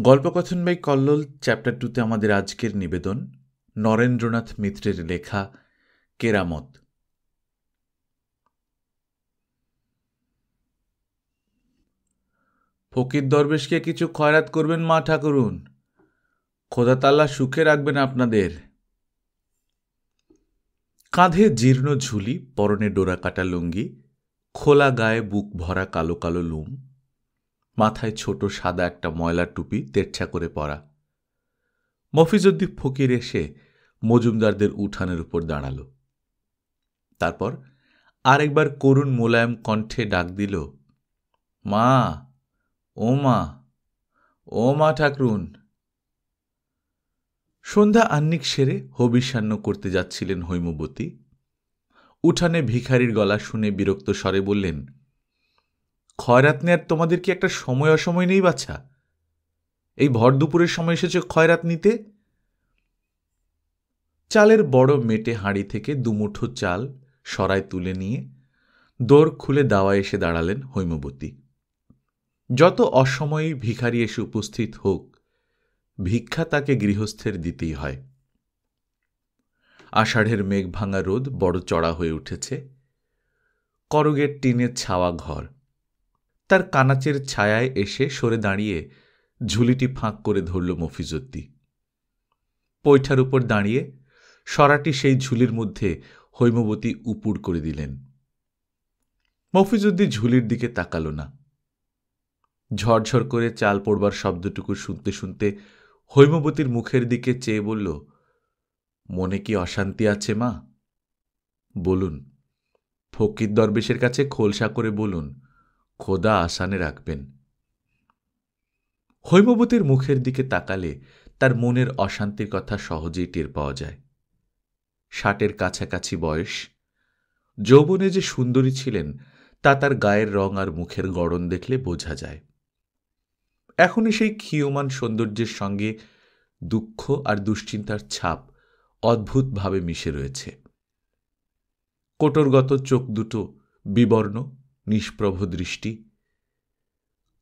গল্পকথন by Kallol chapter 2-তে আমাদের আজকের নিবেদন নরেন্দ্রনাথ মিত্রের লেখা কেরামত। ফকির দরবেশকে কিছু খয়রাত করবেন মা ঠাকুরুন, খোদা তাআলা সুখে রাখবেন আপনাদের। কাঁধে জীর্ণ ঝুলি, পরনে ডোরা কাটা লুঙ্গি, খোলা গায়ে বুক ভরা কালো কালো লুম, মাথায় ছোট সাদা একটা ময়লা টুপি তেরছা করে পরা। মফিজউদ্দিন ফকির এসে মজুমদারদের উঠানের উপর দাঁড়াল। তারপর আরেকবার করুণ মোলায়েম কণ্ঠে ডাক দিল, মা, ও মা, ও মা ঠাকরুন। সন্ধ্যা আহ্নিক সেরে হবিষ্যান্ন করতে যাচ্ছিলেন হৈমবতী। উঠানে ভিখারির গলা শুনে বিরক্ত স্বরে বললেন, খয়রাত নেয়ার তোমাদের কি একটা সময় অসময় নেই বাছা? এই ভর দুপুরের সময় এসেছ খয়রাত নিতে? চালের বড় মেটে হাঁড়ি থেকে দুমুঠো চাল সরায় তুলে নিয়ে দোর খুলে দাওয়ায় এসে দাঁড়ালেন হৈমবতী। যত অসময়েই ভিখারি এসে উপস্থিত হোক, ভিক্ষা তাকে গৃহস্থের দিতেই হয়। আষাঢ়ের মেঘ ভাঙা রোদ বড় চড়া হয়ে উঠেছে। করগের টিনের ছাওয়া ঘর। তার কানাচের ছায়ায় এসে সরে দাঁড়িয়ে ঝুলিটি ফাঁক করে ধরল মফিজউদ্দিন। পৈঠার উপর দাঁড়িয়ে সরাটি সেই ঝুলির মধ্যে হৈমবতী উপুড় করে দিলেন। মফিজউদ্দিন ঝুলির দিকে তাকাল না। ঝরঝর করে চাল পড়বার শব্দটুকু শুনতে শুনতে হৈমবতীর মুখের দিকে চেয়ে বলল, মনে কি অশান্তি আছে মা? বলুন, ফকির দরবেশের কাছে খোলসা করে বলুন, খোদা আসানে রাখবেন। হৈমবতীর মুখের দিকে তাকালে তার মনের অশান্তির কথা সহজেই টের পাওয়া যায়। 60-এর কাছাকাছি বয়স। যৌবনে যে সুন্দরী ছিলেন তা তার গায়ের রং আর মুখের গড়ন দেখলে বোঝা যায়। এখনই সেই ক্ষীয়মান সৌন্দর্যের সঙ্গে দুঃখ আর দুশ্চিন্তার ছাপ অদ্ভুতভাবে মিশে রয়েছে। কোটরগত চোখ দুটো বিবর্ণ, নিষ্প্রভ দৃষ্টি।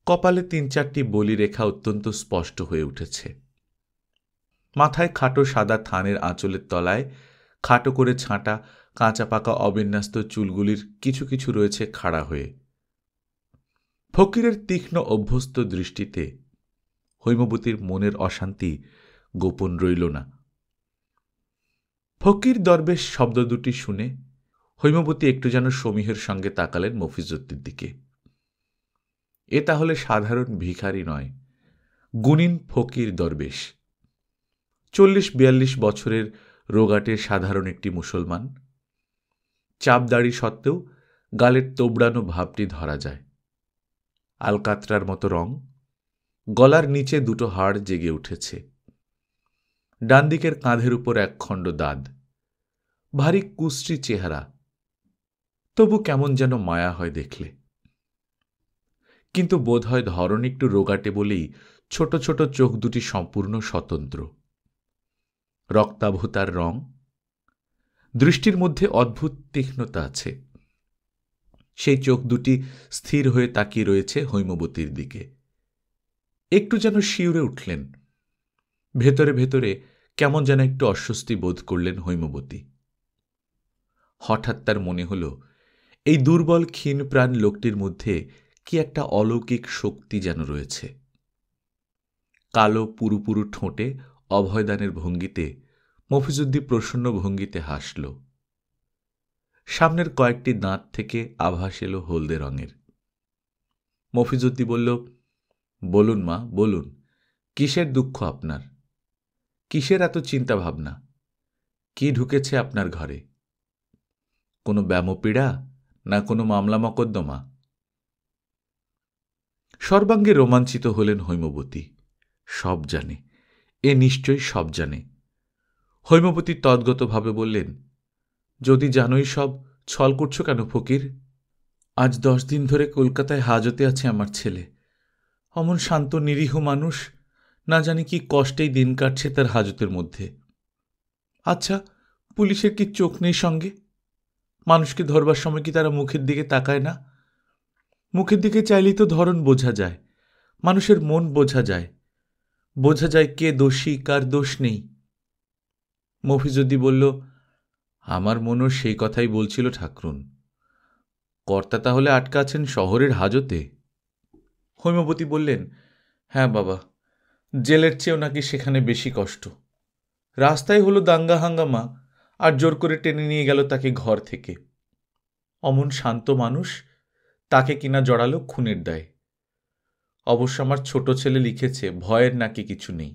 কপালে 3-4টি বলি রেখা অত্যন্ত স্পষ্ট হয়ে উঠেছে। মাথায় খাটো সাদা থানের আঁচলের তলায় খাটো করে ছাঁটা কাঁচা পাকা অবিন্যস্ত চুলগুলির কিছু কিছু রয়েছে খাড়া হয়ে। ফকিরের তীক্ষ্ণ অভ্যস্ত দৃষ্টিতে হৈমবতীর মনের অশান্তি গোপন রইল না। ফকির দরবেশ শব্দ দুটি শুনে হৈমবতী একটু যেন সমীহের সঙ্গে তাকালেন মফিজউদ্দিনের দিকে। এ তাহলে সাধারণ ভিখারি নয়, গুণিন ফকির দরবেশ। 40-42 বছরের রোগাটে সাধারণ একটি মুসলমান। চাপদাড়ি সত্ত্বেও গালের তোবড়ানো ভাবটি ধরা যায়। আলকাতরার মতো রং। গলার নিচে দুটো হাড় জেগে উঠেছে। ডান দিকের কাঁধের উপর একখণ্ড দাঁত। ভারী কুশ্রী চেহারা, তবু কেমন যেন মায়া হয় দেখলে। কিন্তু বোধ হয় ধরন একটু রোগাটে বলেই ছোট ছোট চোখ দুটি সম্পূর্ণ স্বতন্ত্র। রক্তাভূতার রং। দৃষ্টির মধ্যে অদ্ভুত তীক্ষ্ণতা আছে। সেই চোখ দুটি স্থির হয়ে তাকিয়ে রয়েছে হৈমবতীর দিকে। একটু যেন শিউরে উঠলেন। ভেতরে ভেতরে কেমন যেন একটু অস্বস্তি বোধ করলেন হৈমবতী। হঠাৎ তার মনে হল, এই দুর্বল ক্ষীণ প্রাণ লোকটির মধ্যে কি একটা অলৌকিক শক্তি যেন রয়েছে। কালো পুরুপুরু ঠোঁটে অভয়দানের ভঙ্গিতে মফিজউদ্দিন প্রসন্ন ভঙ্গিতে হাসল। সামনের কয়েকটি দাঁত থেকে আভাস এলো হলদে রঙের। মফিজউদ্দিন বলল, বলুন মা, বলুন, কিসের দুঃখ আপনার? কিসের এত চিন্তা ভাবনা? কি ঢুকেছে আপনার ঘরে? কোনো ব্যামোপীড়া না কোনো মামলা মকদ্দমা? সর্বাঙ্গে রোমাঞ্চিত হলেন হৈমবতী। সব জানে, এ নিশ্চয়ই সব জানে। হৈমবতী তদ্গতভাবে বললেন, যদি জানোই সব, ছল করছো কেন ফকির? আজ 10 দিন ধরে কলকাতায় হাজতে আছে আমার ছেলে। অমন শান্ত নিরীহ মানুষ, না জানি কি কষ্টেই দিন কাটছে তার হাজতের মধ্যে। আচ্ছা, পুলিশের কি চোখ নেই সঙ্গে? মানুষকে ধরবার সময় কি তারা মুখের দিকে তাকায় না? মুখের দিকে চাইলেই তো ধরন বোঝা যায়, মানুষের মন বোঝা যায়। বোঝা যায় কে দোষী কার দোষ নেই। মফিজুদ্দি বলল, আমার মনও সেই কথাই বলছিল ঠাকরুন। কর্তা তাহলে আটকা আছেন শহরের হাজতে? হৈমবতী বললেন, হ্যাঁ বাবা, জেলের চেয়েও নাকি সেখানে বেশি কষ্ট। রাস্তায় হলো দাঙ্গা হাঙ্গামা, আর জোর করে টেনে নিয়ে গেল তাকে ঘর থেকে। অমন শান্ত মানুষ, তাকে কিনা জড়ালো খুনের দায়। অবশ্য আমার ছোট ছেলে লিখেছে ভয়ের নাকি কিছু নেই,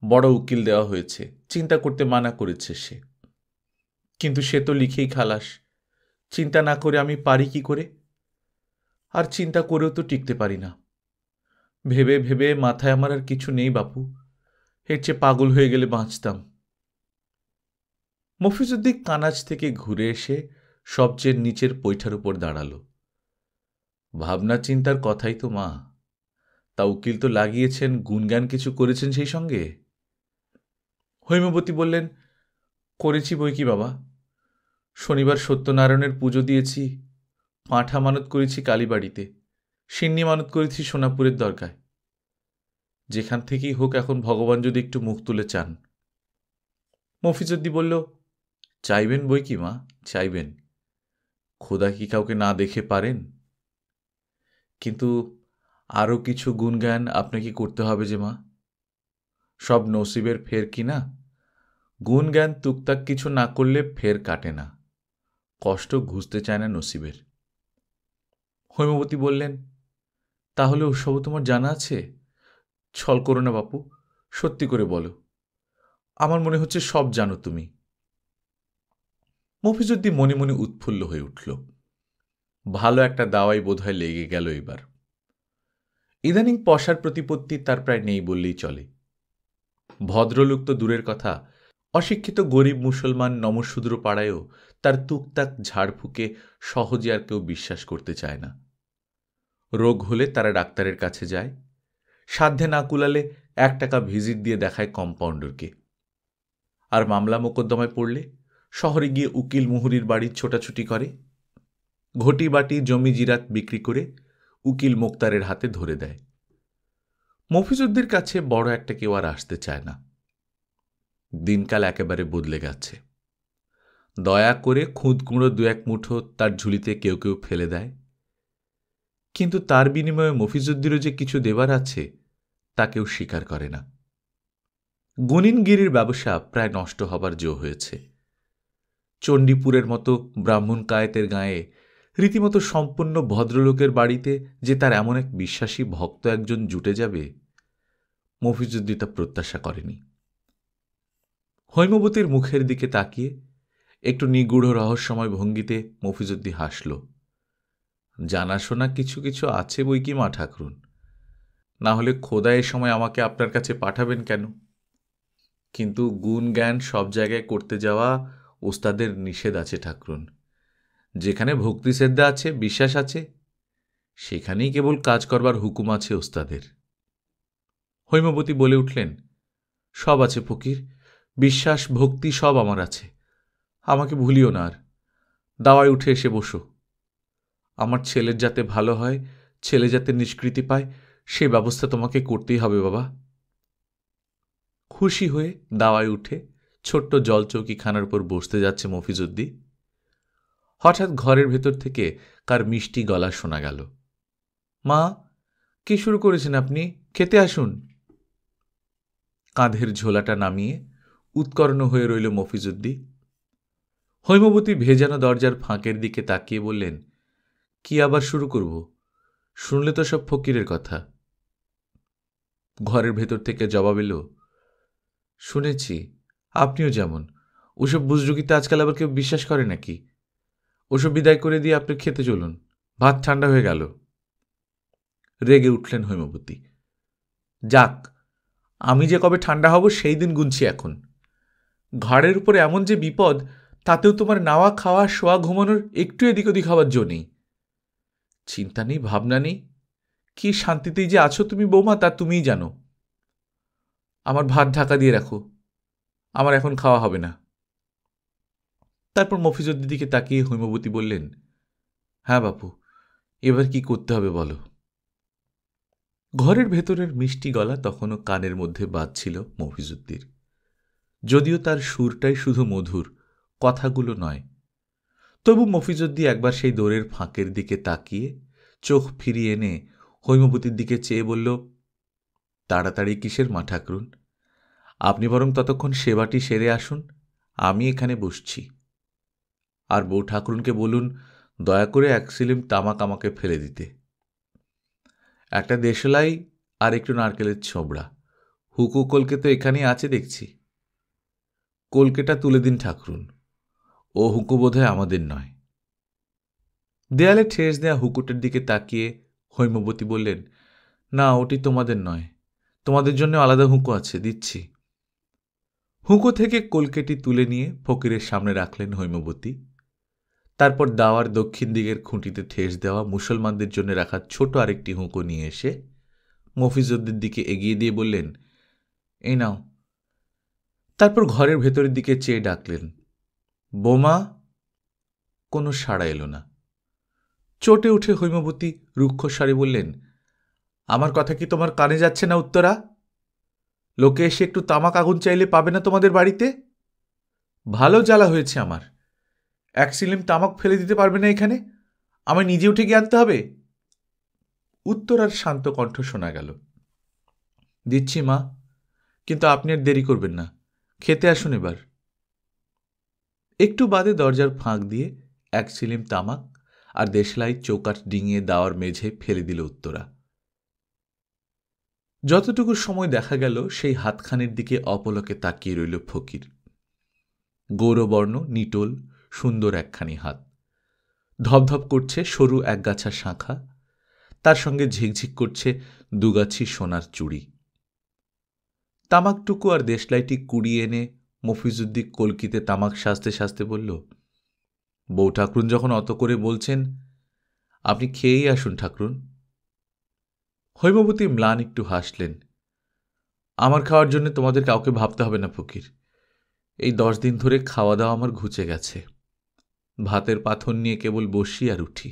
বড় উকিল দেওয়া হয়েছে, চিন্তা করতে মানা করেছে সে। কিন্তু সে তো লিখেই খালাস, চিন্তা না করে আমি পারি কি করে? আর চিন্তা করেও তো টিকতে পারি না। ভেবে ভেবে মাথায় আমার আর কিছু নেই বাপু, এর চেয়ে পাগল হয়ে গেলে বাঁচতাম। মফিজুদ্দিন কানাজ থেকে ঘুরে এসে সবচেয়ে নিচের পৈঠার উপর দাঁড়াল। ভাবনা চিন্তার কথাই তো মা, তা উকিল তো লাগিয়েছেন, গুণগান কিছু করেছেন সেই সঙ্গে? হৈমবতী বললেন, করেছি বই কি বাবা। শনিবার সত্যনারায়ণের পুজো দিয়েছি, পাঁঠা মানত করেছি কালীবাড়িতে, সিন্নি মানত করেছি সোনাপুরের দরগায়। যেখান থেকেই হোক এখন ভগবান যদি একটু মুখ তুলে চান। মফিজুদ্দি বলল, চাইবেন বই কি মা, চাইবেন। খোদা কি কাউকে না দেখে পারেন? কিন্তু আরও কিছু গুণগান আপনাকে করতে হবে যে মা। সব নসিবের ফের কি না? গুণগান টুকটাক কিছু না করলে ফের কাটে না, কষ্ট ঘুষতে চায় না নসিবের। হৈমবতী বললেন, তাহলে ওসবও তোমার জানা আছে? ছল করো না বাপু, সত্যি করে বলো। আমার মনে হচ্ছে সব জানো তুমি। মফিজুদ্দিন মনে মনে উৎফুল্ল হয়ে উঠল। ভালো একটা দাওয়াই বোধহয় লেগে গেল এবার। ইদানিং পশার প্রতিপত্তি তার প্রায় নেই বললেই চলে। ভদ্রলোক তো দূরের কথা, অশিক্ষিত গরিব মুসলমান নমশূদ্র পাড়ায়ও তার টুকটাক ঝাড়ফুঁকে সহজে আর কেউ বিশ্বাস করতে চায় না। রোগ হলে তারা ডাক্তারের কাছে যায়, সাধ্যে না কুলালে 1 টাকা ভিজিট দিয়ে দেখায় কম্পাউন্ডারকে। আর মামলা মোকদ্দমায় পড়লে শহরে গিয়ে উকিল মুহুরির বাড়ি ছোটাছুটি করে, ঘটি বাটি জমি জিরাত বিক্রি করে উকিল মোক্তারের হাতে ধরে দেয়। মফিজুদ্দির কাছে বড় একটা কেউ আর আসতে চায় না। দিনকাল একেবারে বদলে গেছে। দয়া করে খুদ কুঁড়ো 2-1 মুঠো তার ঝুলিতে কেউ কেউ ফেলে দেয়, কিন্তু তার বিনিময়ে মফিজুদ্দিরও যে কিছু দেবার আছে তা কেউ স্বীকার করে না। গুনিনগিরির ব্যবসা প্রায় নষ্ট হবার জো হয়েছে। চণ্ডীপুরের মতো ব্রাহ্মণ কায়েতের গায়ে রীতিমতো সম্পূর্ণ ভদ্রলোকের বাড়িতে যে তার এমন এক বিশ্বাসী ভক্ত একজন জুটে যাবে, মফিজুদ্দি তা প্রত্যাশা করেনি। হৈমবতীর মুখের দিকে তাকিয়ে একটু নিগূঢ় রহস্যময় ভঙ্গিতে মফিজুদ্দি হাসল। জানাশোনা কিছু কিছু আছে বই কি মা ঠাকরুন, না হলে খোদা এ সময় আমাকে আপনার কাছে পাঠাবেন কেন? কিন্তু গুণ জ্ঞান সব জায়গায় করতে যাওয়া ওস্তাদের নিষেধ আছে ঠাকরুন। যেখানে ভক্তি শ্রদ্ধা আছে, বিশ্বাস আছে, সেখানেই কেবল কাজ করবার হুকুম আছে ওস্তাদের। হৈমবতী বলে উঠলেন, সব আছে ফকির, বিশ্বাস ভক্তি সব আমার আছে, আমাকে ভুলিও না। আর দাওয়ায় উঠে এসে বসো। আমার ছেলের যাতে ভালো হয়, ছেলে যাতে নিষ্কৃতি পায়, সে ব্যবস্থা তোমাকে করতেই হবে বাবা। খুশি হয়ে দাওয়ায় উঠে ছোট্ট জলচৌকিখানার উপর বসতে যাচ্ছে মফিজুদ্দি, হঠাৎ ঘরের ভেতর থেকে কার মিষ্টি গলা শোনা গেল। মা, কি শুরু করেছেন আপনি? খেতে আসুন। কাঁধের ঝোলাটা নামিয়ে উৎকর্ণ হয়ে রইল মফিজুদ্দি। হৈমবতী ভেজানো দরজার ফাঁকের দিকে তাকিয়ে বললেন, কি আবার শুরু করব? শুনলে তো সব ফকিরের কথা। ঘরের ভেতর থেকে জবাব এলো, শুনেছি আপনিও যেমন। ওসব বুজরুকিতে আজকাল আবার কেউ বিশ্বাস করে নাকি? ওসব বিদায় করে দিয়ে আপনি খেতে চলুন, ভাত ঠান্ডা হয়ে গেল। রেগে উঠলেন হৈমবতী। যাক, আমি যে কবে ঠান্ডা হব সেই দিন গুনছি এখন। ঘাড়ের উপর এমন যে বিপদ, তাতেও তোমার নাওয়া খাওয়া শোয়া ঘুমানোর একটু এদিক ওদিক হওয়ার জো নেই। চিন্তা নেই, ভাবনা নেই, কি শান্তিতেই যে আছো তুমি বৌমা তা তুমিই জানো। আমার ভাত ঢাকা দিয়ে রাখো, আমার এখন খাওয়া হবে না। তারপর মফিজুদ্দির দিকে তাকিয়ে হৈমবতী বললেন, হ্যাঁ বাপু, এবার কি করতে হবে বলো। ঘরের ভেতরের মিষ্টি গলা তখনও কানের মধ্যে বাজছিল মফিজুদ্দির, যদিও তার সুরটাই শুধু মধুর, কথাগুলো নয়। তবু মফিজুদ্দি একবার সেই দোরের ফাঁকের দিকে তাকিয়ে চোখ ফিরিয়ে এনে হৈমবতীর দিকে চেয়ে বলল, তাড়াতাড়ি কিসের মা ঠাকরুন, আপনি বরং ততক্ষণ সেবাটি সেরে আসুন, আমি এখানে বসছি। আর বউ ঠাকরুনকে বলুন দয়া করে 1 সিলিম তামাক আমাকে ফেলে দিতে, একটা দেশলাই আর একটু নারকেলের ছোবড়া। হুকু কলকে তো এখানেই আছে দেখছি। কলকেটা তুলে দিন ঠাকরুন, ও হুকু বোধহয় আমাদের নয়। দেয়ালে ঠেস দেয়া হুকুটের দিকে তাকিয়ে হৈমবতী বললেন, না, ওটি তোমাদের নয়, তোমাদের জন্য আলাদা হুঁকো আছে, দিচ্ছি। হুঁকো থেকে কলকেটি তুলে নিয়ে ফকিরের সামনে রাখলেন হৈমবতী। তারপর দাওয়ার দক্ষিণ দিকের খুঁটিতে ঠেস দেওয়া মুসলমানদের জন্য রাখা ছোট আরেকটি হুঁকো নিয়ে এসে মফিজুদ্দির দিকে এগিয়ে দিয়ে বললেন, এই নাও। তারপর ঘরের ভেতরের দিকে চেয়ে ডাকলেন, বোমা। কোনো সাড়া এলো না। চটে উঠে হৈমবতী রুক্ষস্বরে বললেন, আমার কথা কি তোমার কানে যাচ্ছে না উত্তরা? লোকে এসে একটু তামাক আগুন চাইলে পাবে না তোমাদের বাড়িতে? ভালো জ্বালা হয়েছে আমার। 1 সিলিম তামাক ফেলে দিতে পারবে না এখানে? আমায় নিজে উঠে গিয়ে আনতে হবে? উত্তরার শান্ত কণ্ঠ শোনা গেল, দিচ্ছি মা, কিন্তু আপনি আর দেরি করবেন না, খেতে আসুন এবার। একটু বাদে দরজার ফাঁক দিয়ে 1 সিলিম তামাক আর দেশলাই চৌকাঠ ডিঙিয়ে দাওয়ার মেঝে ফেলে দিল উত্তরা। যতটুকু সময় দেখা গেল সেই হাতখানির দিকে অপলকে তাকিয়ে রইল ফকির। গৌরবর্ণ, নিটোল, সুন্দর একখানি হাত, ধপধপ করছে সরু একগাছা শাঁখা, তার সঙ্গে ঝিকঝিক করছে দুগাছি সোনার চুড়ি। তামাকটুকু আর দেশলাইটি কুড়িয়ে এনে মফিজুদ্দি কলকিতে তামাক সাজতে সাজতে বলল, বউ ঠাকরুন যখন অত করে বলছেন, আপনি খেয়েই আসুন ঠাকরুন। হৈমবতী ম্লান একটু হাসলেন, আমার খাওয়ার জন্য তোমাদের কাউকে ভাবতে হবে না ফকির। এই 10 দিন ধরে খাওয়া দাওয়া আমার ঘুচে গেছে। ভাতের পাথর নিয়ে কেবল বসি আর উঠি,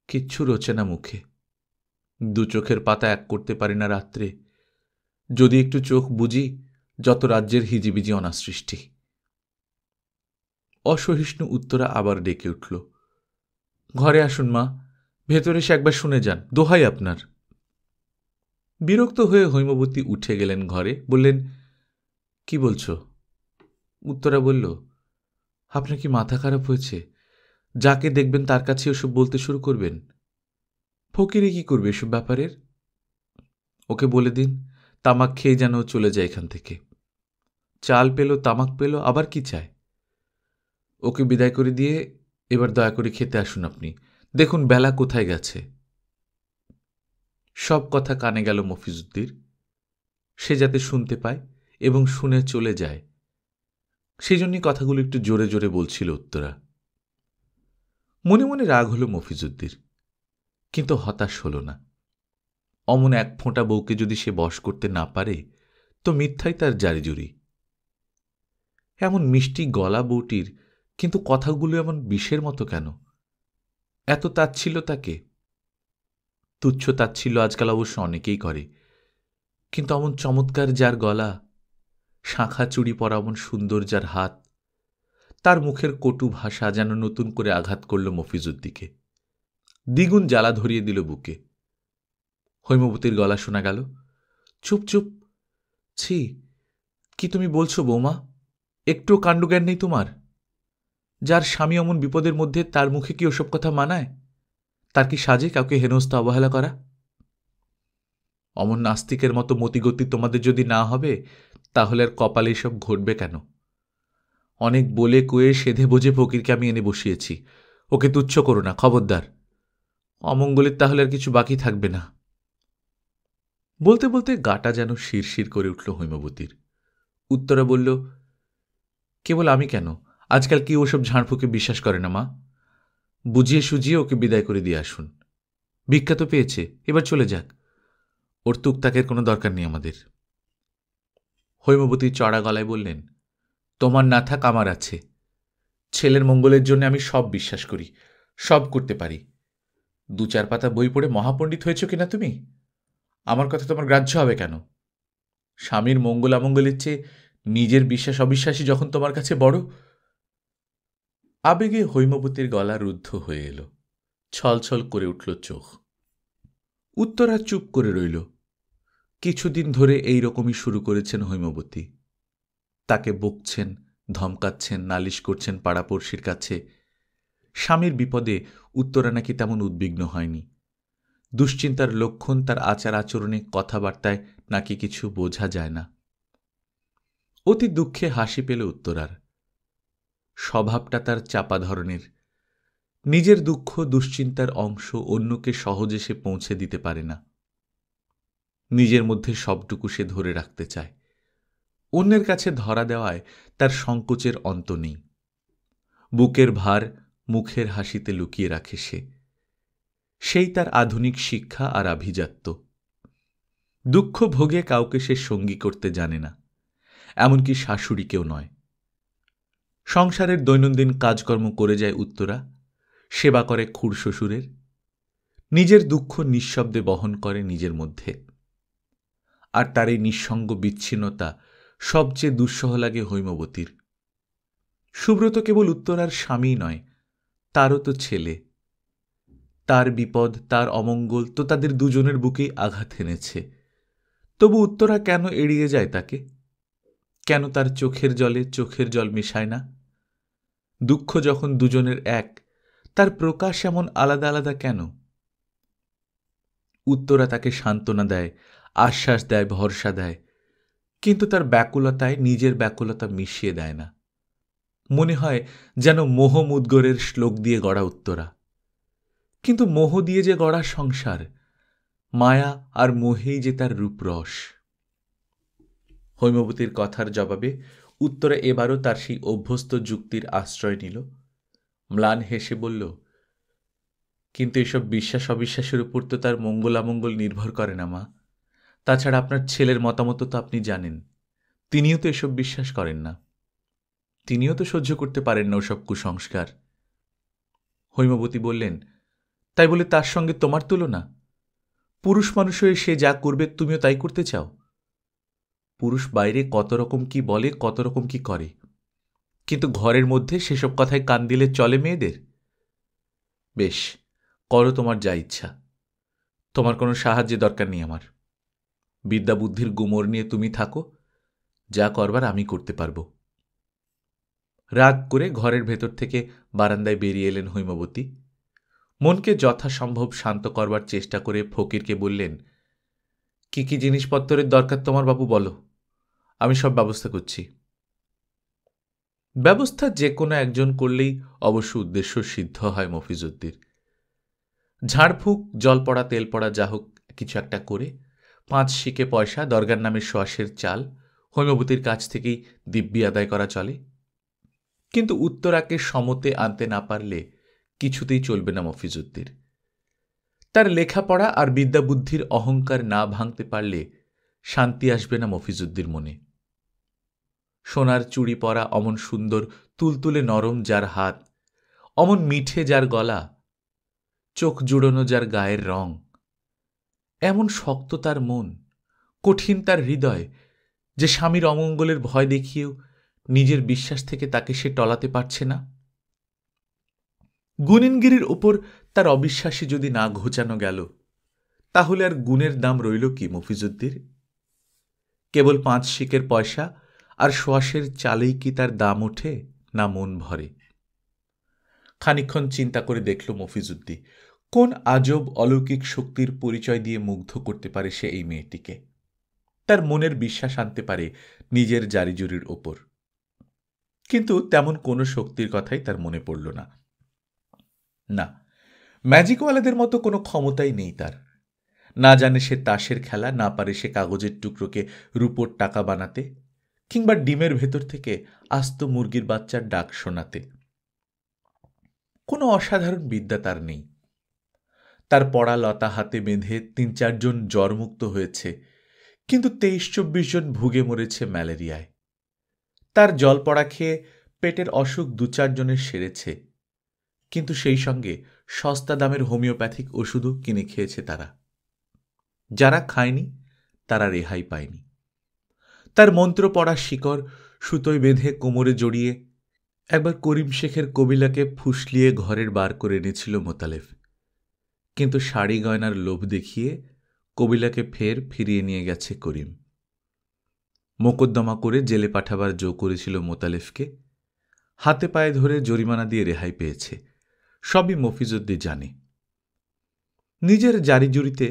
কিচ্ছু রোচে না মুখে। 2 চোখের পাতা এক করতে পারি না রাত্রে, যদি একটু চোখ বুঝি যত রাজ্যের হিজিবিজি অনাসৃষ্টি। অসহিষ্ণু উত্তরা আবার ডেকে উঠল, ঘরে আসুন মা, ভেতরে এসে একবার শুনে যান, দোহাই আপনার। বিরক্ত হয়ে হৈমবতী উঠে গেলেন ঘরে, বললেন, কি বলছো? উত্তরা বলল, আপনার কি মাথা খারাপ হয়েছে? যাকে দেখবেন তার কাছে ওসব বলতে শুরু করবেন? ফকিরে কি করবে এসব ব্যাপারের? ওকে বলে দিন তামাক খেয়ে যেন চলে যায় এখান থেকে। চাল পেল, তামাক পেল, আবার কি চায়? ওকে বিদায় করে দিয়ে এবার দয়া করে খেতে আসুন আপনি, দেখুন বেলা কোথায় গেছে। সব কথা কানে গেল মফিজুদ্দির, সে যাতে শুনতে পায় এবং শুনে চলে যায়, সেই জন্যই কথাগুলো একটু জোরে জোরে বলছিল উত্তরা। মনে মনে রাগ হল মফিজুদ্দির, কিন্তু হতাশ হল না। অমন এক ফোঁটা বউকে যদি সে বশ করতে না পারে তো মিথ্যাই তার জারিজুরি। এমন মিষ্টি গলা বউটির, কিন্তু কথাগুলো এমন বিষের মতো কেন? এত তাচ্ছিল্য তাকে? তুচ্ছ তাচ্ছিল্য আজকাল অবশ্য অনেকেই করে, কিন্তু অমন চমৎকার যার গলা, শাঁখা চুড়ি পরা অমন সুন্দর যার হাত, তার মুখের কটু ভাষা যেন নতুন করে আঘাত করল মফিজুদ্দিকে, দ্বিগুণ জ্বালা ধরিয়ে দিল বুকে। হৈমবতীর গলা শোনা গেল, চুপ চুপ, ছি, কি তুমি বলছো বৌমা? একটুও কাণ্ডজ্ঞান নেই তোমার? যার স্বামী অমন বিপদের মধ্যে তার মুখে কি ওসব কথা মানায়? তার কি সাজে কাউকে হেনস্থা অবহেলা করা? অমন নাস্তিকের মতো মতিগতি তোমাদের যদি না হবে তাহলে আর কপালে এসব ঘটবে কেন? অনেক বলে কয়ে সেধে বোঝে ফকিরকে আমি এনে বসিয়েছি, ওকে তুচ্ছ করো না, খবরদার। অমঙ্গলের তাহলে আর কিছু বাকি থাকবে না। বলতে বলতে গাটা যেন শিরশির করে উঠল হৈমবতীর। উত্তরা বলল, কেবল আমি কেন, আজকাল কি ওসব ঝাড়ফুঁকে বিশ্বাস করে না মা? বুঝিয়ে সুজিয়ে ওকে বিদায় করে দিয়ে আসুন। ভিক্ষা তো পেয়েছে, এবার চলে যাক, ওর তুকতাকের কোনো দরকার নেই আমাদের। হৈমবতী চড়া গলায় বললেন, তোমার না থাক আমার আছে। ছেলের মঙ্গলের জন্য আমি সব বিশ্বাস করি, সব করতে পারি। 2-4 পাতা বই পড়ে মহাপণ্ডিত হয়েছ কিনা তুমি? আমার কথা তোমার গ্রাহ্য হবে কেন? স্বামীর মঙ্গল অমঙ্গলের চেয়ে নিজের বিশ্বাস অবিশ্বাসই যখন তোমার কাছে বড়। আবেগে হৈমবতীর গলা রুদ্ধ হয়ে এলো, ছলছল করে উঠল চোখ। উত্তরা চুপ করে রইল। কিছুদিন ধরে এই রকমই শুরু করেছেন হৈমবতী। তাকে বকছেন, ধমকাচ্ছেন, নালিশ করছেন পাড়াপড়শির কাছে। স্বামীর বিপদে উত্তরা নাকি তেমন উদ্বিগ্ন হয়নি। দুশ্চিন্তার লক্ষণ তার আচার আচরণে, কথাবার্তায় নাকি কিছু বোঝা যায় না। অতি দুঃখে হাসি পেল উত্তরার। স্বভাবটা তার চাপা ধরনের। নিজের দুঃখ দুশ্চিন্তার অংশ অন্যকে সহজে সে পৌঁছে দিতে পারে না। নিজের মধ্যে সবটুকু সে ধরে রাখতে চায়। অন্যের কাছে ধরা দেওয়ায় তার সংকোচের অন্ত নেই। বুকের ভার মুখের হাসিতে লুকিয়ে রাখে সে। সেই তার আধুনিক শিক্ষা আর আভিজাত্য। দুঃখ ভোগে কাউকে সে সঙ্গী করতে জানে না, এমনকি শাশুড়িকেও নয়। সংসারের দৈনন্দিন কাজকর্ম করে যায় উত্তরা, সেবা করে খুড়শ্বশুরের। নিজের দুঃখ নিঃশব্দে বহন করে নিজের মধ্যে। আর তার এই নিঃসঙ্গ বিচ্ছিন্নতা সবচেয়ে দুঃসহ লাগে হৈমবতীর। সুব্রত কেবল উত্তরার স্বামী নয়, তারও তো ছেলে। তার বিপদ, তার অমঙ্গল তো তাদের দুজনের বুকেই আঘাত এনেছে। তবু উত্তরা কেন এড়িয়ে যায় তাকে? কেন তার চোখের জলে চোখের জল মেশায় না? দুঃখ যখন দুজনের এক, তার প্রকাশ এমন আলাদা আলাদা কেন? উত্তরা তাকে সান্ত্বনা দেয়, আশ্বাস দেয়, ভরসা দেয়, কিন্তু তার ব্যাকুলতায় নিজের ব্যাকুলতা মিশিয়ে দেয় না। মনে হয় যেন মোহ মুদ্গরের শ্লোক দিয়ে গড়া উত্তরা। কিন্তু মোহ দিয়ে যে গড়া সংসার, মায়া আর মোহেই যে তার রূপরস। হৈমবতীর কথার জবাবে উত্তরা এবারও তার সেই অভ্যস্ত যুক্তির আশ্রয় নিল। ম্লান হেসে বলল, কিন্তু এসব বিশ্বাস অবিশ্বাসের উপর তো তার মঙ্গল আমঙ্গল নির্ভর করে না মা। তাছাড়া আপনার ছেলের মতামত তো আপনি জানেন। তিনিও তো এসব বিশ্বাস করেন না। তিনিও তো সহ্য করতে পারেন না ওসব কুসংস্কার। হৈমবতী বললেন, তাই বলে তার সঙ্গে তোমার তুলনা? পুরুষ মানুষ হয়ে সে যা করবে তুমিও তাই করতে চাও? পুরুষ বাইরে কত রকম কি বলে, কত রকম কি করে, কিন্তু ঘরের মধ্যে সেসব কথায় কান দিলে চলে মেয়েদের? বেশ, করো তোমার যা ইচ্ছা। তোমার কোনো সাহায্যের দরকার নেই আমার। বিদ্যা বুদ্ধির গুমর নিয়ে তুমি থাকো, যা করবার আমি করতে পারব। রাগ করে ঘরের ভেতর থেকে বারান্দায় বেরিয়ে এলেন হৈমবতী। মনকে যথাসম্ভব শান্ত করবার চেষ্টা করে ফকিরকে বললেন, কি কি জিনিসপত্রের দরকার তোমার বাবু বলো, আমি সব ব্যবস্থা করছি। ব্যবস্থা যে কোনো একজন করলেই অবশ্য উদ্দেশ্য সিদ্ধ হয় মফিজুদ্দির। ঝাড়ফুঁক, জল পড়া, তেল পড়া, যা হোক কিছু একটা করে 5 শিকে পয়সা, দরগার নামে সোয়াশের চাল হৈমবতীর কাছ থেকেই দিব্যি আদায় করা চলে। কিন্তু উত্তরাকে সমতে আনতে না পারলে কিছুতেই চলবে না মফিজুদ্দির। তার লেখাপড়া আর বিদ্যাবুদ্ধির অহংকার না ভাঙতে পারলে শান্তি আসবে না মফিজুদ্দির মনে। সোনার চুড়ি পরা অমন সুন্দর তুলতুলে নরম যার হাত, অমন মিঠে যার গলা, চোখ জুড়োনো যার গায়ের রং, এমন শক্ত তার মন, কঠিন তার হৃদয়, যে স্বামীর অমঙ্গলের ভয় দেখিয়েও নিজের বিশ্বাস থেকে তাকে সে টলাতে পারছে না। গুণিনগিরির ওপর তার অবিশ্বাসী যদি না ঘোচানো গেল, তাহলে আর গুণের দাম রইল কি মফিজুদ্দির? কেবল 5 শিকের পয়সা আর সোয়াশের চালেই কি তার দাম ওঠে, না মন ভরে? খানিকক্ষণ চিন্তা করে দেখল মফিজুদ্দি কোন আজব অলৌকিক শক্তির পরিচয় দিয়ে মুগ্ধ করতে পারে সে এই মেয়েটিকে, তার মনের বিশ্বাস আনতে পারে নিজের জারিজুরির ওপর। কিন্তু তেমন কোনো শক্তির কথাই তার মনে পড়ল না। না, ম্যাজিকওয়ালাদের মতো কোনো ক্ষমতাই নেই তার। না জানে সে তাসের খেলা, না পারে সে কাগজের টুকরোকে রূপোর টাকা বানাতে, কিংবা ডিমের ভেতর থেকে আস্ত মুরগির বাচ্চার ডাক শোনাতে। কোনো অসাধারণ বিদ্যা তার নেই। তার পড়া লতা হাতে বেঁধে 3-4 জন জ্বরমুক্ত হয়েছে, কিন্তু 23-24 জন ভুগে মরেছে ম্যালেরিয়ায়। তার জল পড়া খেয়ে পেটের অসুখ 2-4 জনের সেরেছে, কিন্তু সেই সঙ্গে সস্তা দামের হোমিওপ্যাথিক ওষুধও কিনে খেয়েছে তারা। যারা খায়নি তারা রেহাই পায়নি। তার মন্ত্র পড়া শিকড় সুতোয় বেঁধে কোমরে জড়িয়ে একবার করিম শেখের কবিলাকে ফুসলিয়ে ঘরের বার করে এনেছিল মোতালেব, কিন্তু শাড়ি গয়নার লোভ দেখিয়ে কবিলাকে ফের ফিরিয়ে নিয়ে গেছে করিম। মোকদ্দমা করে জেলে পাঠাবার জো করেছিল মোতালেবকে, হাতে পায়ে ধরে জরিমানা দিয়ে রেহাই পেয়েছে। সবই মফিজুদ্দি জানে। নিজের জারিজুরিতে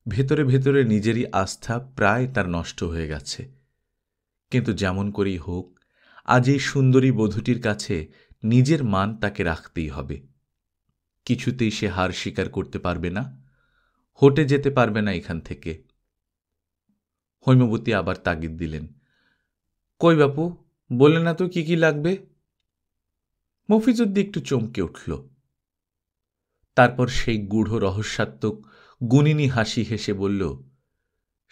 ভেতরে ভেতরে নিজেরই আস্থা প্রায় তার নষ্ট হয়ে গেছে। কিন্তু যেমন করেই হোক, আজ এই সুন্দরী বধূটির কাছে নিজের মান তাকে রাখতেই হবে। কিছুতেই সে হার স্বীকার করতে পারবে না, হটে যেতে পারবে না এখান থেকে। হৈমবতী আবার তাগিদ দিলেন, কই বাপু, বলে না তো কি কি লাগবে? মফিজুদ্দি একটু চমকে উঠল। তারপর সেই গূঢ় রহস্যাত্মক গুণিনী হাসি হেসে বলল,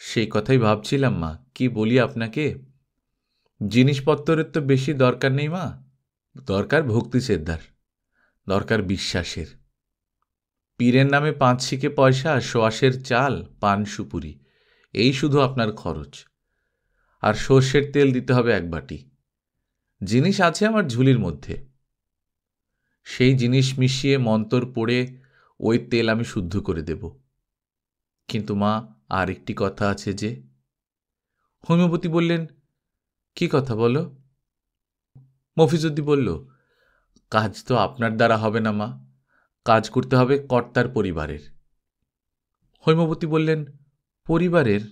সেই কথাই ভাবছিলাম মা, কি বলি আপনাকে। জিনিসপত্রের তো বেশি দরকার নেই মা, দরকার ভক্তি শ্রদ্ধার, দরকার বিশ্বাসের। পীরের নামে 5 শিকে পয়সা, সোয়াশের চাল, পান সুপুরি, এই শুধু আপনার খরচ। আর সর্ষের তেল দিতে হবে 1 বাটি। জিনিস আছে আমার ঝুলির মধ্যে, সেই জিনিস মিশিয়ে মন্তর পড়ে ওই তেল আমি শুদ্ধ করে দেব। কিন্তু মা, আর একটি কথা আছে যে। হৈমবতী বললেন, কি কথা বলো? মফিজুদ্দি বলল, কাজ তো আপনার দ্বারা হবে না মা, কাজ করতে হবে কর্তার পরিবারের। হৈমবতী বললেন, পরিবারের?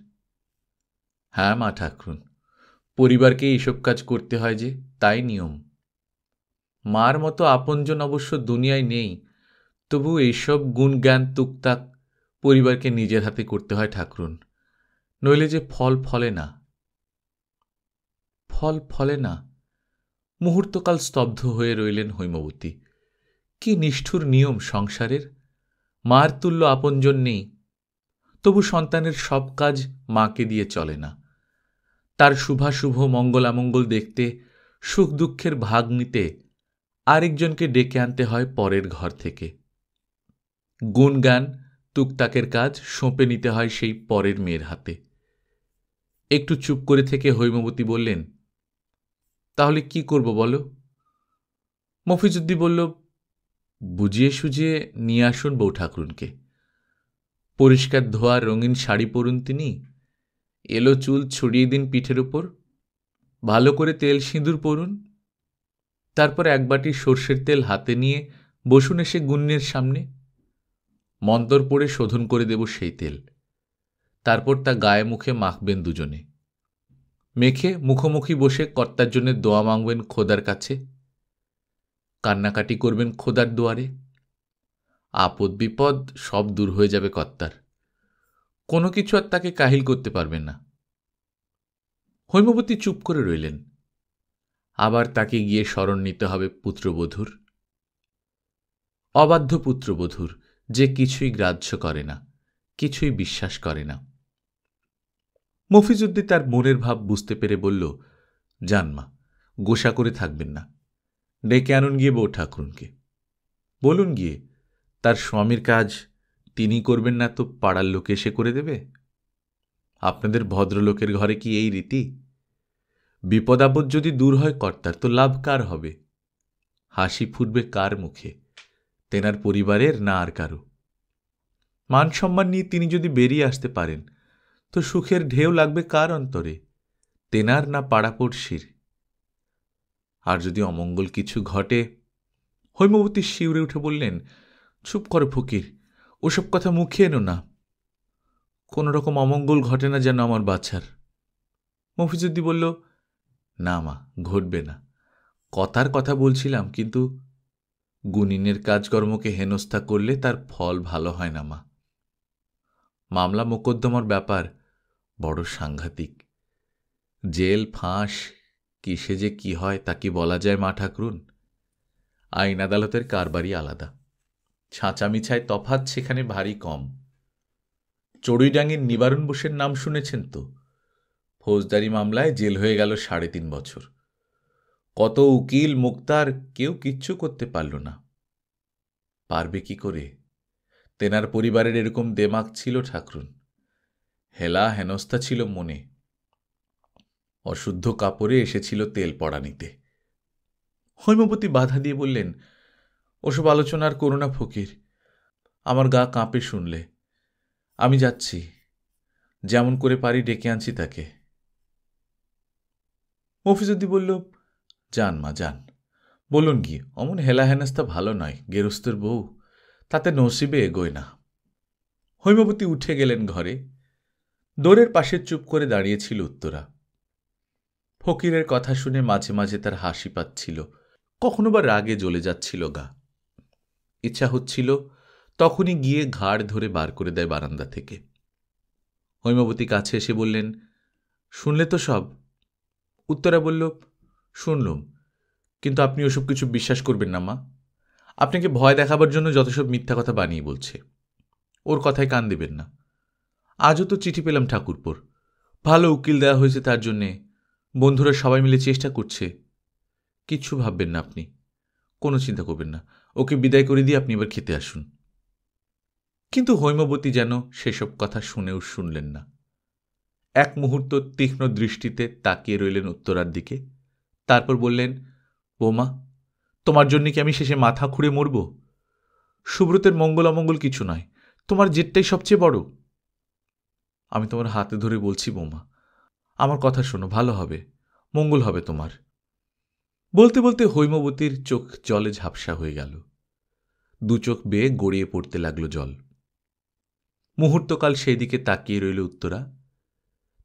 হ্যাঁ মা ঠাকরুন, পরিবারকে এইসব কাজ করতে হয় যে, তাই নিয়ম। মার মতো আপনজন অবশ্য দুনিয়ায় নেই, তবু এইসব গুণজ্ঞান তুকতাক পরিবারকে নিজের হাতে করতে হয় ঠাকরুন, নইলে যে ফল ফলে না। ফল ফলে না? মুহূর্তকাল স্তব্ধ হয়ে রইলেন হৈমবতী। কি নিষ্ঠুর নিয়ম সংসারের! মার তুল্য আপনজন নেই, তবু সন্তানের সব কাজ মাকে দিয়ে চলে না। তার শুভাশুভ মঙ্গলামঙ্গল দেখতে, সুখ দুঃখের ভাগ নিতে আরেকজনকে ডেকে আনতে হয় পরের ঘর থেকে। গুণগান তুকতাকের কাজ সঁপে নিতে হয় সেই পরের মেয়ের হাতে। একটু চুপ করে থেকে হৈমবতী বললেন, তাহলে কি করব বলো? মফিজুদ্দি বলল, বুঝিয়ে সুঝিয়ে নিয়ে আসুন বউ ঠাকরুনকে। পরিষ্কার ধোয়া রঙিন শাড়ি পরুন তিনি, এলো চুল ছড়িয়ে দিন পিঠের উপর, ভালো করে তেল সিঁদুর পরুন। তারপর 1 বাটি সর্ষের তেল হাতে নিয়ে বসুন এসে গুণ্যের সামনে। মন্তর পড়ে শোধন করে দেব সেই তেল। তারপর তা গায়ে মুখে মাখবেন দুজনে। মেখে মুখোমুখি বসে কর্তার জন্য দোয়া মাংবেন খোদার কাছে। কান্নাকাটি করবেন খোদার দুয়ারে। আপদ বিপদ সব দূর হয়ে যাবে কর্তার, কোনো কিছু আর তাকে কাহিল করতে পারবেন না। হৈমবতী চুপ করে রইলেন। আবার তাকে গিয়ে শরণ নিতে হবে পুত্রবধূর, অবাধ্য পুত্রবধূর, যে কিছুই গ্রাহ্য করে না, কিছুই বিশ্বাস করে না। মফিজুদ্দি তার মনের ভাব বুঝতে পেরে বলল, যান মা, গোসা করে থাকবেন না, ডেকে আনুন গিয়ে বউ ঠাকরুনকে। বলুন গিয়ে তার স্বামীর কাজ তিনি করবেন না তো পাড়ার লোক এসে করে দেবে? আপনাদের ভদ্রলোকের ঘরে কি এই রীতি? বিপদ আপদ যদি দূর হয় কর্তার, তো লাভ কার হবে? হাসি ফুটবে কার মুখে? তেনার পরিবারের না আর কারো? মান সম্মান নিয়ে তিনি যদি বেরিয়ে আসতে পারেন, তো সুখের ঢেউ লাগবে কার অন্তরে? তেনার না পাড়াপড়শির? আর যদি অমঙ্গল কিছু ঘটে? হৈমবতী শিউরে উঠে বললেন, চুপ করো ফকির, ওসব কথা মুখে এনো না। কোন রকম অমঙ্গল ঘটে না যেন আমার বাছার। মফিজুদ্দি বলল, না মা, ঘটবে না। কথার কথা বলছিলাম, কিন্তু গুণিনের কাজকর্মকে হেনস্থা করলে তার ফল ভালো হয় না মা। মামলা মোকদ্দমার ব্যাপার বড় সাংঘাতিক। জেল ফাঁস কিসে যে কি হয় তা কি বলা যায় মা ঠাকরুন? আইন আদালতের কারবারই আলাদা, ছাঁচামিছায় তফাৎ সেখানে ভারী কম। চড়ুইডাঙ্গির নিবারণ বোসের নাম শুনেছেন তো? ফৌজদারি মামলায় জেল হয়ে গেল 3.5 বছর। কত উকিল মুক্তার, কেউ কিচ্ছু করতে পারল না। পারবে কি করে? তেনার পরিবারের এরকম দেমাগ ছিল ঠাকরুন, হেলা হেনস্তা ছিল মনে। অশুদ্ধ কাপড়ে এসেছিল তেল পড়া নিতে। হৈমবতী বাধা দিয়ে বললেন, ওসব আলোচনা আর করো না ফকির, আমার গা কাঁপে শুনলে। আমি যাচ্ছি, যেমন করে পারি ডেকে আনছি তাকে। মফিজুদ্দি বলল, যান মা যান, বলুন কি, অমন হেলা হেনাস্তা ভালো নয়, গেরস্তের বউ, তাতে নসিবে এগোয় না। হৈমবতী উঠে গেলেন ঘরে। দোরের পাশে চুপ করে দাঁড়িয়েছিল উত্তরা। ফকিরের কথা শুনে মাঝে মাঝে তার হাসি পাচ্ছিল, কখনো বা রাগে জ্বলে যাচ্ছিল গা। ইচ্ছা হচ্ছিল তখনই গিয়ে ঘাড় ধরে বার করে দেয় বারান্দা থেকে। হৈমবতী কাছে এসে বললেন, শুনলে তো সব? উত্তরা বলল, শুনলুম, কিন্তু আপনি ওসব কিছু বিশ্বাস করবেন না মা। আপনাকে ভয় দেখাবার জন্য যত সব মিথ্যা কথা বানিয়ে বলছে, ওর কথায় কান দেবেন না। আজও তো চিঠি পেলাম ঠাকুরপোর, ভালো উকিল দেওয়া হয়েছে তার জন্যে, বন্ধুরা সবাই মিলে চেষ্টা করছে। কিচ্ছু ভাববেন না আপনি, কোনো চিন্তা করবেন না, ওকে বিদায় করে দিয়ে আপনি এবার খেতে আসুন। কিন্তু হৈমবতী যেন সেসব কথা শুনেও শুনলেন না। এক মুহূর্ত তীক্ষ্ণ দৃষ্টিতে তাকিয়ে রইলেন উত্তরার দিকে, তারপর বললেন, বৌমা, তোমার জন্য কি আমি শেষে মাথা খুঁড়ে মরব? সুব্রতের মঙ্গল অমঙ্গল কিছু নয়, তোমার জেদটাই সবচেয়ে বড়। আমি তোমার হাতে ধরে বলছি বৌমা, আমার কথা শোনো, ভালো হবে, মঙ্গল হবে তোমার। বলতে বলতে হৈমবতীর চোখ জলে ঝাপসা হয়ে গেল, দু চোখ বেয়ে গড়িয়ে পড়তে লাগল জল। মুহূর্তকাল সেই দিকে তাকিয়ে রইল উত্তরা,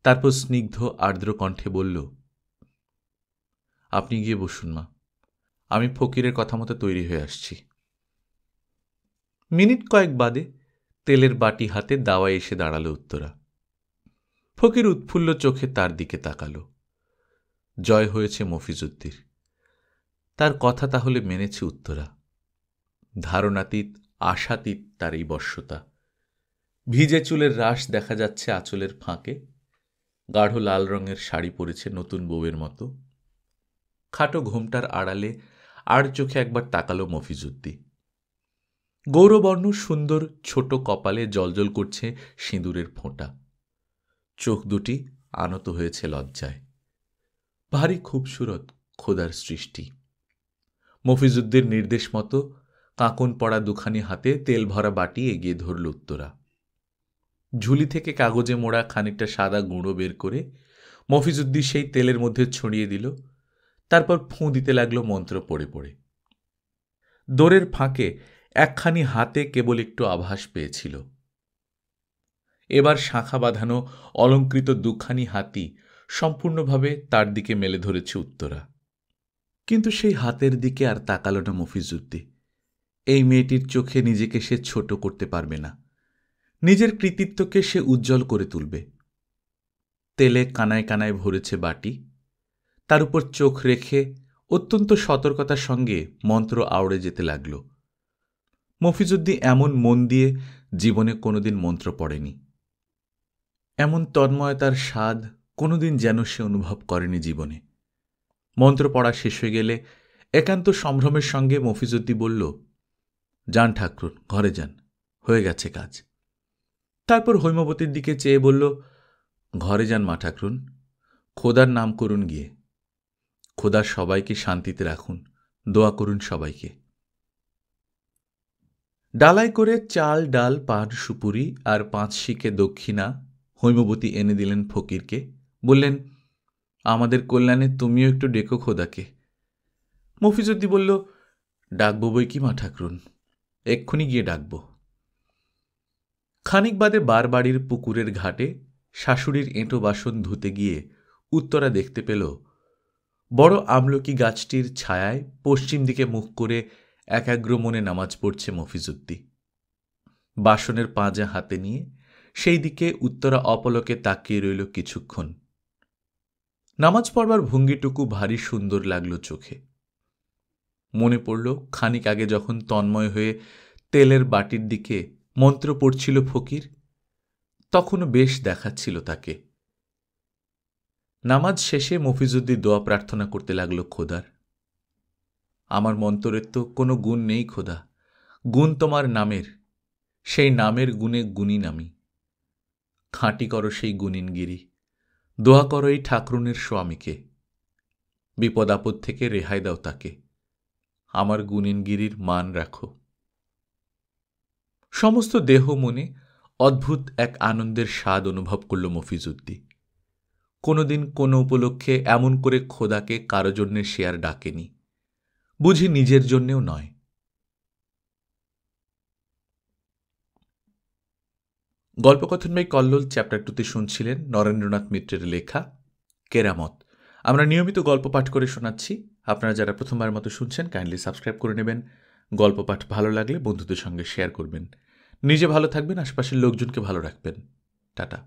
তারপর স্নিগ্ধ আর্দ্র কণ্ঠে বলল, আপনি গিয়ে বসুন মা, আমি ফকিরের কথা মতো তৈরি হয়ে আসছি। মিনিট কয়েক বাদে তেলের বাটি হাতে দাওয়ায় এসে দাঁড়ালো উত্তরা। ফকির উৎফুল্ল চোখে তার দিকে তাকাল। জয় হয়েছে মফিজুদ্দির, তার কথা তাহলে মেনেছে উত্তরা। ধারণাতীত আশাতীত তার এই বশ্যতা। ভিজে চুলের রাশ দেখা যাচ্ছে আঁচলের ফাঁকে, গাঢ় লাল রঙের শাড়ি পরেছে নতুন বউয়ের মতো। খাটো ঘোমটার আড়ালে আর চোখে একবার তাকালো মফিজুদ্দি। গৌরবর্ণ সুন্দর ছোট কপালে জলজল করছে সিঁদুরের ফোঁটা, চোখ দুটি আনত হয়েছে লজ্জায়। ভারী খুবসুরত খোদার সৃষ্টি। মফিজুদ্দির নির্দেশ মতো কাঁকন পড়া দুখানি হাতে তেল ভরা বাটি এগিয়ে ধরল উত্তরা। ঝুলি থেকে কাগজে মোড়া খানিকটা সাদা গুঁড়ো বের করে মফিজুদ্দি সেই তেলের মধ্যে ছড়িয়ে দিল, তারপর ফুঁ দিতে লাগলো মন্ত্র পড়ে পড়ে। দোরের ফাঁকে একখানি হাতে কেবল একটু আভাস পেয়েছিল। এবার শাঁখা বাঁধানো অলঙ্কৃত দুখানি হাতি সম্পূর্ণভাবে তার দিকে মেলে ধরেছে উত্তরা। কিন্তু সেই হাতের দিকে আর তাকালো না মফিজুদ্দি। এই মেয়েটির চোখে নিজেকে সে ছোট করতে পারবে না, নিজের কৃতিত্বকে সে উজ্জ্বল করে তুলবে। তেলে কানায় কানায় ভরেছে বাটি, তার উপর চোখ রেখে অত্যন্ত সতর্কতার সঙ্গে মন্ত্র আওড়ে যেতে লাগল। মফিজুদ্দি এমন মন দিয়ে জীবনে কোনোদিন মন্ত্র পড়েনি, এমন তন্ময়তার স্বাদ কোনোদিন যেন সে অনুভব করেনি জীবনে। মন্ত্র পড়া শেষ হয়ে গেলে একান্ত সম্ভ্রমের সঙ্গে মফিজুদ্দি বলল, যান ঠাকুর, ঘরে যান, হয়ে গেছে কাজ। তারপর হৈমবতীর দিকে চেয়ে বলল, ঘরে যান মা ঠাকুরুন, খোদার নাম করুন গিয়ে, খোদা সবাইকে শান্তিতে রাখুন, দোয়া করুন সবাইকে। ডালায় করে চাল ডাল পান সুপুরি আর 5 শিকে দক্ষিণা হৈমবতী এনে দিলেন ফকিরকে, বললেন, আমাদের কল্যাণে তুমিও একটু ডেকো খোদাকে। মফিজুদ্দি বলল, ডাকবো বই কি মা ঠাকুরুন, এক্ষুনি গিয়ে ডাকব। খানিক বাদে বারবাড়ির পুকুরের ঘাটে শাশুড়ির এঁটো বাসন ধুতে গিয়ে উত্তরা দেখতে পেল বড় আমলকি গাছটির ছায়ায় পশ্চিম দিকে মুখ করে একাগ্র মনে নামাজ পড়ছে মফিজুদ্দি। বাসনের পাঁজা হাতে নিয়ে সেই দিকে উত্তরা অপলকে তাকিয়ে রইল কিছুক্ষণ। নামাজ পড়বার ভঙ্গিটুকু ভারী সুন্দর লাগল চোখে। মনে পড়ল খানিক আগে যখন তন্ময় হয়ে তেলের বাটির দিকে মন্ত্র পড়ছিল ফকির, তখনও বেশ দেখাচ্ছিল তাকে। নামাজ শেষে মফিজুদ্দি দোয়া প্রার্থনা করতে লাগল খোদার। আমার মন্ত্রের তো কোনো গুণ নেই খোদা, গুণ তোমার নামের, সেই নামের গুণে গুণী নামি। খাঁটি করো সেই গুণিনগিরি, দোয়া করো এই ঠাকরুনের স্বামীকে, বিপদ আপদ থেকে রেহাই দাও তাকে, আমার গুণিনগিরির মান রাখো। সমস্ত দেহ মনে অদ্ভুত এক আনন্দের স্বাদ অনুভব করল মফিজউদ্দিন। কোনোদিন কোনো উপলক্ষে এমন করে খোদাকে কারো জন্যে সে আর ডাকেনি, বুঝি নিজের জন্যেও নয়। গল্পকথন বাই কল্লোল চ্যাপ্টার 2তে শুনছিলেন নরেন্দ্রনাথ মিত্রের লেখা কেরামত। আমরা নিয়মিত গল্প পাঠ করে শোনাচ্ছি। আপনারা যারা প্রথমবার মতো শুনছেন কাইন্ডলি সাবস্ক্রাইব করে নেবেন। গল্প পাঠ ভালো লাগলে বন্ধুদের সঙ্গে শেয়ার করবেন। নিজে ভালো থাকবেন, আশপাশের লোকজনকে ভালো রাখবেন। টাটা।